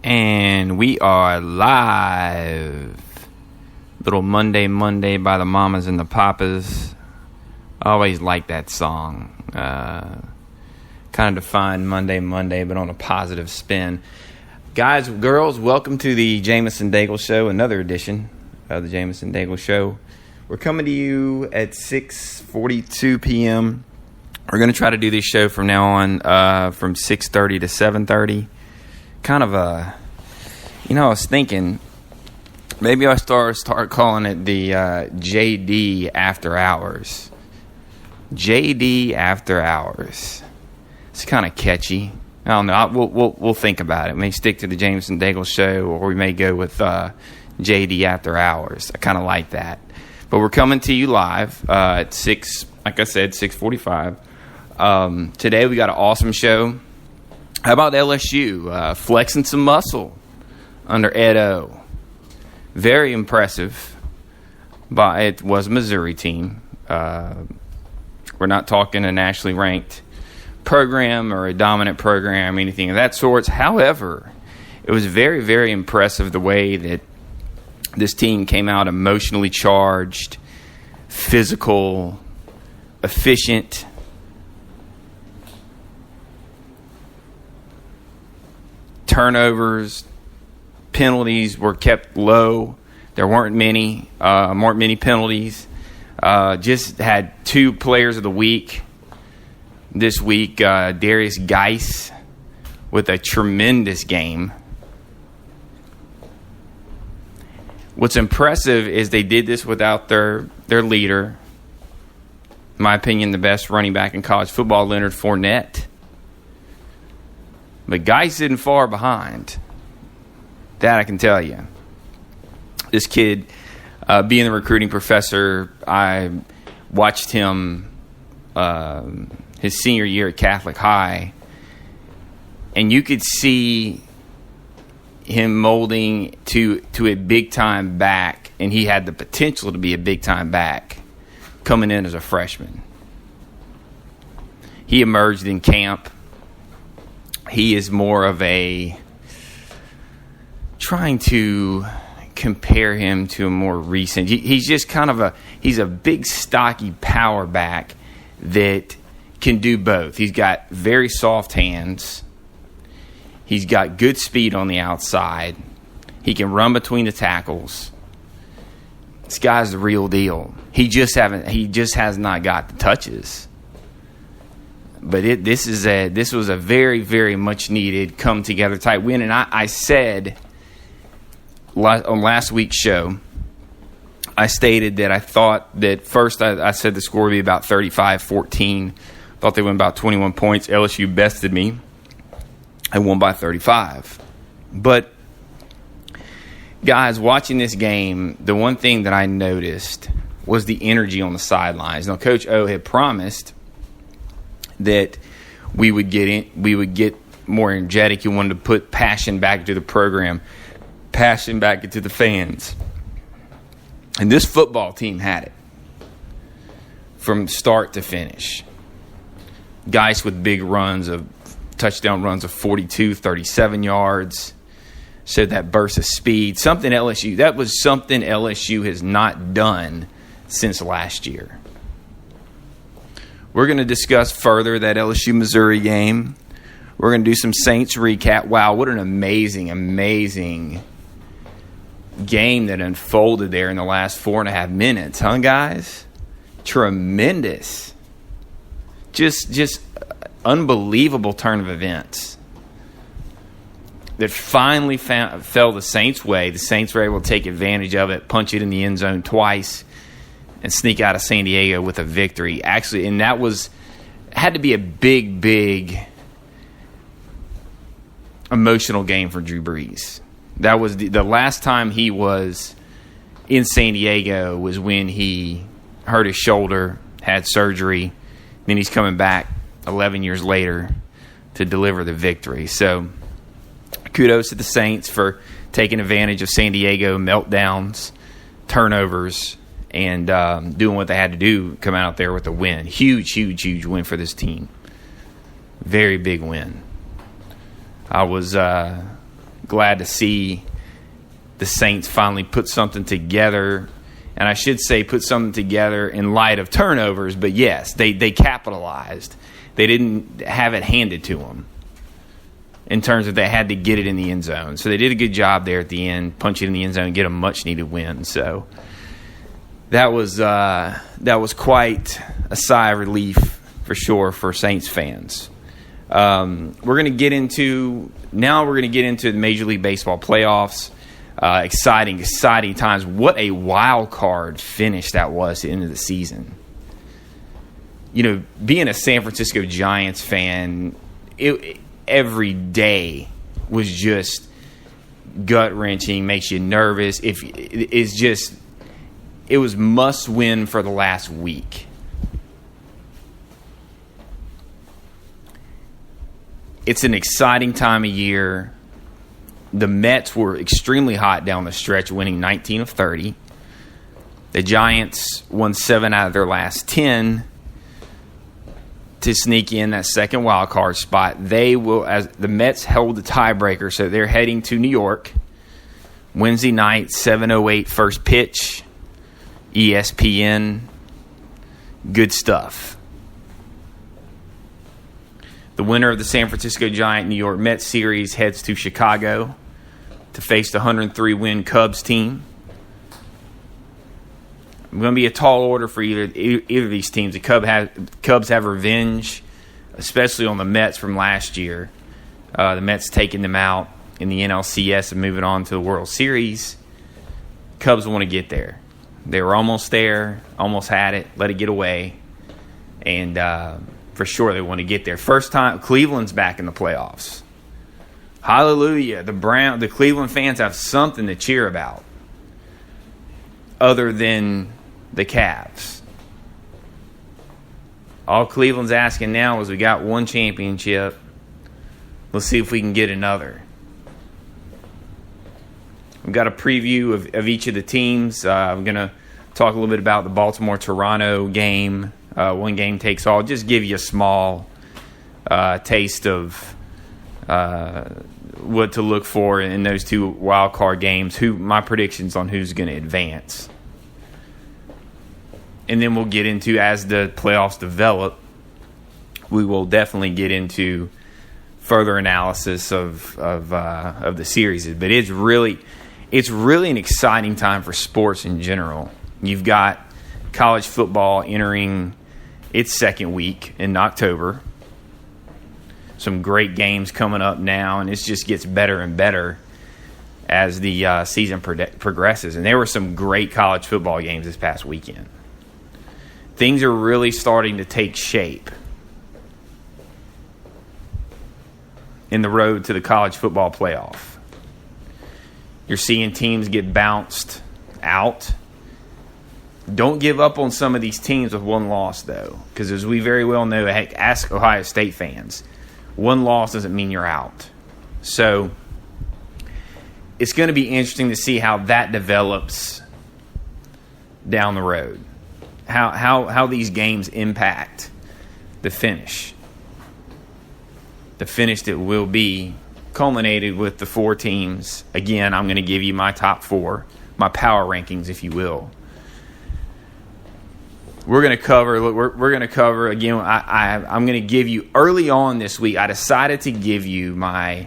And we are live. Little Monday by the Mamas and the Papas. I always like that song. Kind of define Monday, but on a positive spin. Guys, girls, welcome to the Jamison Daigle Show, another edition of the Jamison Daigle Show. We're coming to you at 6:42 p.m. We're going to try to do this show from now on from 6:30 to 7:30. Kind of I was thinking maybe I'll start calling it the JD After Hours. JD After Hours. It's kind of catchy. I don't know. We'll think about it. We may stick to the Jamison Daigle Show, or we may go with JD After Hours. I kind of like that. But we're coming to you live at 6, like I said, 6:45. Today we got an awesome show. How about LSU flexing some muscle under Ed O? Very impressive. But it was a Missouri team. We're not talking a nationally ranked program or a dominant program, anything of that sort. However, it was very, very impressive the way that this team came out emotionally charged, physical, efficient. Turnovers, penalties were kept low. There weren't many penalties. Just had 2 players of the week this week. Darius Geis with a tremendous game. What's impressive is they did this without their leader. In my opinion, the best running back in college football, Leonard Fournette. But Geis isn't far behind. That I can tell you. This kid, being the recruiting professor, I watched him his senior year at Catholic High, and you could see him molding to a big-time back, and he had the potential to be a big-time back coming in as a freshman. He emerged in camp. He is more of trying to compare him to a more recent. He's just kind of he's a big, stocky power back that can do both. He's got very soft hands. He's got good speed on the outside. He can run between the tackles. This guy's the real deal. He just has not got the touches. But this was a very, very much needed come together type win. And I said on last week's show, I stated that I thought that first I said the score would be about 35-14. Thought they won about 21 points. LSU bested me. I won by 35. But guys, watching this game, the one thing that I noticed was the energy on the sidelines. Now, Coach O had promised that we would get more energetic. He wanted to put passion back into the program, passion back into the fans. And this football team had it from start to finish. Guys with big touchdown runs of 42, 37 yards. Showed that burst of speed. That was something LSU has not done since last year. We're going to discuss further that LSU-Missouri game. We're going to do some Saints recap. Wow, what an amazing, amazing game that unfolded there in the last 4.5 minutes, huh, guys? Tremendous. Just unbelievable turn of events that finally fell the Saints' way. The Saints were able to take advantage of it, punch it in the end zone twice, and sneak out of San Diego with a victory. Actually, and that had to be a big, big emotional game for Drew Brees. That was the last time he was in San Diego was when he hurt his shoulder, had surgery. Then he's coming back 11 years later to deliver the victory. So kudos to the Saints for taking advantage of San Diego meltdowns, turnovers, and doing what they had to do, come out there with a win. Huge, huge, huge win for this team. Very big win. I was glad to see the Saints finally put something together. And I should say put something together in light of turnovers. But, yes, they capitalized. They didn't have it handed to them in terms of they had to get it in the end zone. So they did a good job there at the end, punch it in the end zone and get a much-needed win. So that was quite a sigh of relief for sure for Saints fans. We're going to get into the Major League Baseball playoffs. Exciting times. What a wild card finish that was at the end of the season. You know, being a San Francisco Giants fan, every day was just gut-wrenching, makes you nervous. It was must-win for the last week. It's an exciting time of year. The Mets were extremely hot down the stretch, winning 19 of 30. The Giants won 7 out of their last 10 to sneak in that second wild card spot. They will, as the Mets held the tiebreaker, so they're heading to New York Wednesday night, 7:08 first pitch, ESPN. Good stuff. The winner of the San Francisco Giant New York Mets series heads to Chicago to face the 103-win Cubs team. It's going to be a tall order for either of these teams. The Cubs have revenge, especially on the Mets from last year. The Mets taking them out in the NLCS and moving on to the World Series. Cubs want to get there. They were almost there, almost had it, let it get away. And for sure they want to get there. First time Cleveland's back in the playoffs. Hallelujah. The Cleveland fans have something to cheer about other than the Cavs. All Cleveland's asking now is we got one championship. Let's see if we can get another. We've got a preview of each of the teams. I'm going to talk a little bit about the Baltimore-Toronto game. One game takes all. Just give you a small taste of what to look for in those two wild card games. My predictions on who's going to advance. And then we'll get into, as the playoffs develop, we will definitely get into further analysis of the series. But it's really an exciting time for sports in general. You've got college football entering its second week in October. Some great games coming up now, and it just gets better and better as the season progresses. And there were some great college football games this past weekend. Things are really starting to take shape in the road to the college football playoff. You're seeing teams get bounced out. Don't give up on some of these teams with one loss, though, because as we very well know, heck, ask Ohio State fans, one loss doesn't mean you're out. So it's going to be interesting to see how that develops down the road. How these games impact the finish. The finish that will be culminated with the 4 teams. Again, I'm going to give you my top 4, my power rankings, if you will. We're going to cover again. I'm going to give you early on this week. I decided to give you my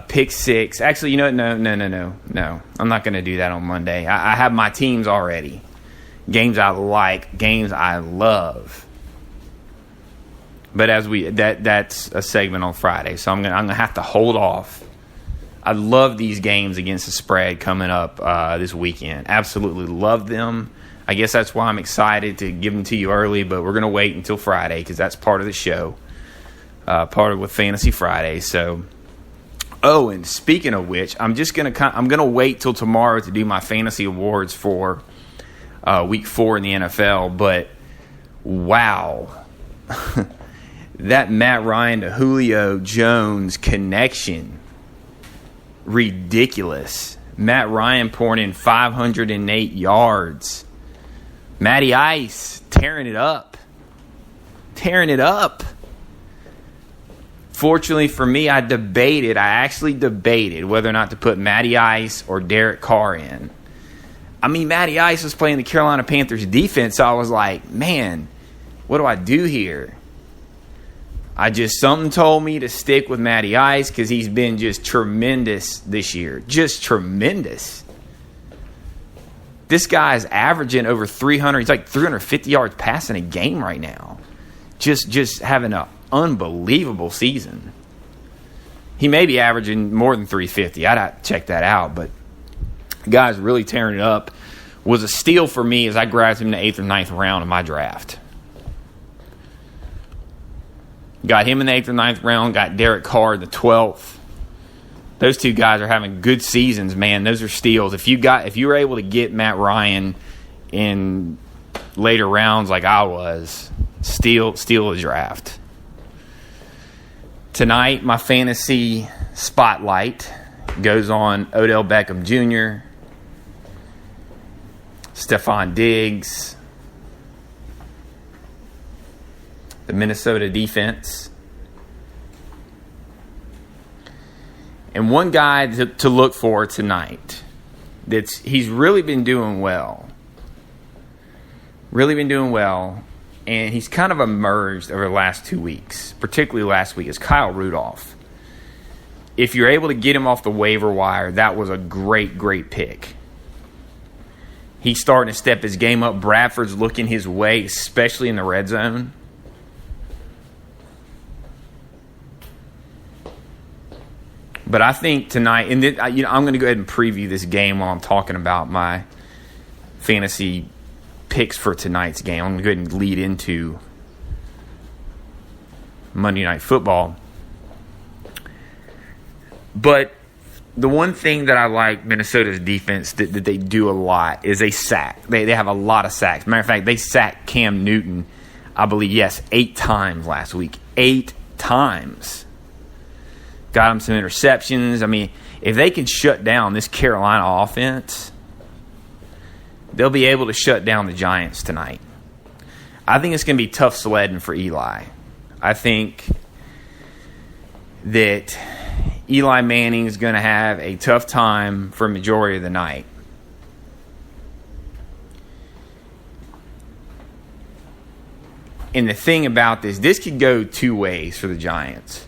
pick 6. Actually, you know what? No. I'm not going to do that on Monday. I have my teams already. Games I like, games I love. But that's a segment on Friday, so I'm gonna have to hold off. I love these games against the spread coming up this weekend. Absolutely love them. I guess that's why I'm excited to give them to you early, but we're going to wait until Friday because that's part of the show, part of with Fantasy Friday. So, and speaking of which, I'm going to wait till tomorrow to do my fantasy awards for Week 4 in the NFL. But wow, that Matt Ryan to Julio Jones connection, ridiculous. Matt Ryan pouring in 508 yards. Matty Ice tearing it up. Fortunately for me, I actually debated whether or not to put Matty Ice or Derek Carr in. I mean, Matty Ice was playing the Carolina Panthers defense, so I was like, man, what do I do here? Something told me to stick with Matty Ice because he's been just tremendous this year. Just tremendous. This guy is averaging over 300. He's like 350 yards passing a game right now. Just having an unbelievable season. He may be averaging more than 350. I'd have to check that out, but the guy's really tearing it up. Was a steal for me as I grabbed him in the 8th or 9th round of my draft. Got him in the 8th or 9th round. Got Derek Carr in the 12th. Those two guys are having good seasons, man. Those are steals. If you were able to get Matt Ryan in later rounds like I was, steal the draft. Tonight, my fantasy spotlight goes on Odell Beckham Jr., Stephon Diggs, the Minnesota defense. And one guy to look for tonight, he's really been doing well. Really been doing well. And he's kind of emerged over the last 2 weeks, particularly last week, is Kyle Rudolph. If you're able to get him off the waiver wire, that was a great, great pick. He's starting to step his game up. Bradford's looking his way, especially in the red zone. But I think tonight, and I'm going to go ahead and preview this game while I'm talking about my fantasy picks for tonight's game. I'm going to go ahead and lead into Monday Night Football. But the one thing that I like Minnesota's defense that they do a lot is they sack. They have a lot of sacks. Matter of fact, they sacked Cam Newton, I believe, 8 times last week. 8 times. Got him some interceptions. I mean, if they can shut down this Carolina offense, they'll be able to shut down the Giants tonight. I think it's going to be tough sledding for Eli. I think that Eli Manning is going to have a tough time for a majority of the night. And the thing about this could go 2 ways for the Giants.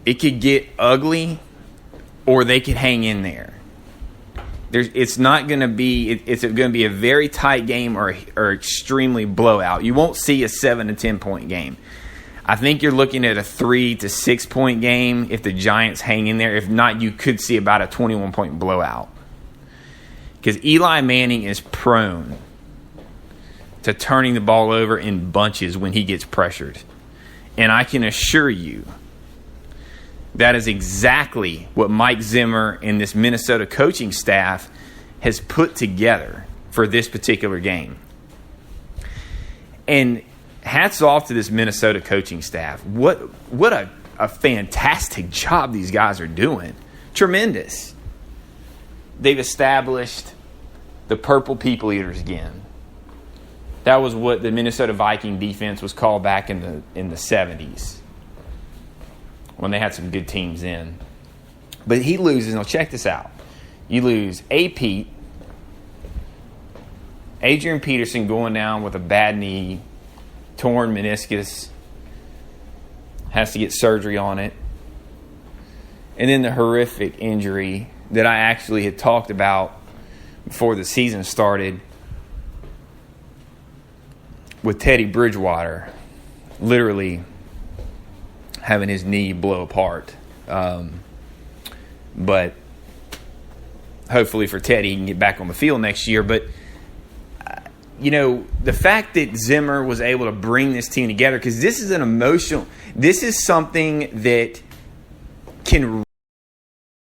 It could get ugly, or they could hang in there. It's not going to be. It's going to be a very tight game or extremely blowout. You won't see a 7 to 10 point game. I think you're looking at a 3 to 6 point game if the Giants hang in there. If not, you could see about a 21 point blowout. Because Eli Manning is prone to turning the ball over in bunches when he gets pressured. And I can assure you that is exactly what Mike Zimmer and this Minnesota coaching staff has put together for this particular game. And hats off to this Minnesota coaching staff. What a fantastic job these guys are doing. Tremendous. They've established the Purple People Eaters again. That was what the Minnesota Viking defense was called back in the 70s. When they had some good teams in. But he loses. Now check this out. You lose Pete, Adrian Peterson going down with a bad knee, torn meniscus, has to get surgery on it. And then the horrific injury that I actually had talked about before the season started with Teddy Bridgewater literally having his knee blow apart. But hopefully for Teddy, he can get back on the field next year. But, the fact that Zimmer was able to bring this team together, because this is something that can